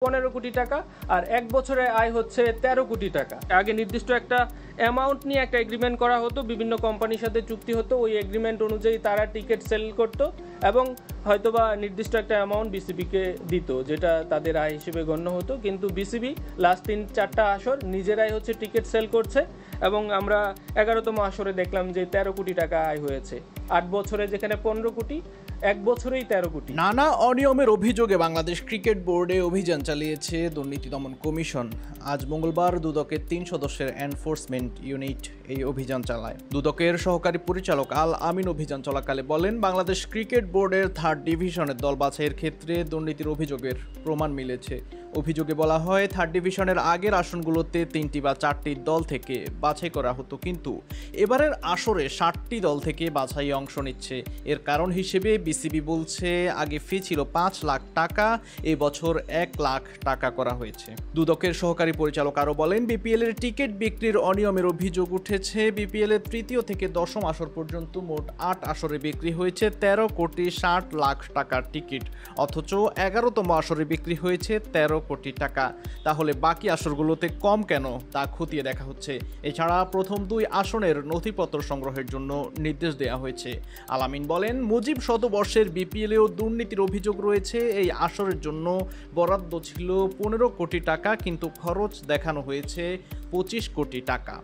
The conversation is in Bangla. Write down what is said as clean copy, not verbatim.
15 কোটি টাকা আর 1 বছরে আয় হচ্ছে 13 কোটি টাকা। আগে নির্দিষ্ট একটা অ্যামাউন্ট নিয়ে একটা এগ্রিমেন্ট করা হতো, বিভিন্ন কোম্পানির সাথে চুক্তি হতো, ওই এগ্রিমেন্ট অনুযায়ী তারা টিকিট সেল করতো এবং হয়তোবা নির্দিষ্ট একটা অ্যামাউন্ট বিসিবিকে দিত, যেটা তাদের আয় হিসেবে গণ্য হতো। কিন্তু বিসিবি লাস্ট 3-4টা আসর নিজেরাই হচ্ছে টিকিট সেল করছে এবং আমরা 11তম আসরে দেখলাম যে 13 কোটি টাকা আয় হয়েছে। 8 বছরে যেখানে 15 কোটি, 1 বছরেই 13 কোটি। নানা অনিয়মের অভিযোগে বাংলাদেশ ক্রিকেট বোর্ডে অভিযান চালিয়েছে দুর্নীতি দমন কমিশন। আজ মঙ্গলবার দুদকের 3 সদস্যের এনফোর্সমেন্ট ইউনিট এই অভিযান চালায়। দুদকের সহকারী পরিচালক আল আমিন অভিযান চলাকালে বলেন, বাংলাদেশ ক্রিকেট বোর্ডের 3rd ডিভিশনের দল বাছাইয়ের ক্ষেত্রে দুর্নীতির অভিযোগের প্রমাণ মিলেছে। অভিযোগে বলা হয়, 3rd ডিভিশনের আগের আসনগুলোতে 3টি বা 4টি দল থেকে বাছাই করা হতো, কিন্তু এবারের আসরে 60টি দল থেকে বাছাই অংশ নিচ্ছে। এর কারণ হিসেবে বিসিবি বলছে, আগে ফি ছিল 5 লাখ টাকা, এবছর 1 লাখ টাকা করা হয়েছে। দুদকের সহকারী পরিচালক আরও বলেন, বিপিএল এর টিকিট বিক্রির অনিয়মের অভিযোগ উঠেছে। বিপিএল এর 3য় থেকে 10ম আসর পর্যন্ত মোট 8 আসরে বিক্রি হয়েছে 13 কোটি 60 লাখ টাকার টিকিট, অথচ 11তম আসরে বিক্রি হয়েছে 13 কোটি টাকা। তাহলে বাকি আসরগুলোতে কম কেন, তা খতিয়ে দেখা হচ্ছে। এছাড়া প্রথম 2 আসনের নথিপত্র সংগ্রহের জন্য নির্দেশ দেওয়া হয়েছে। আলামিন বলেন, মুজিব শতবর্ষের বিপিএলেও দুর্নীতির অভিযোগ রয়েছে। এই আসরের জন্য বরাদ্দ ছিল 15 কোটি টাকা, কিন্তু খরচ দেখানো হয়েছে 25 কোটি টাকা।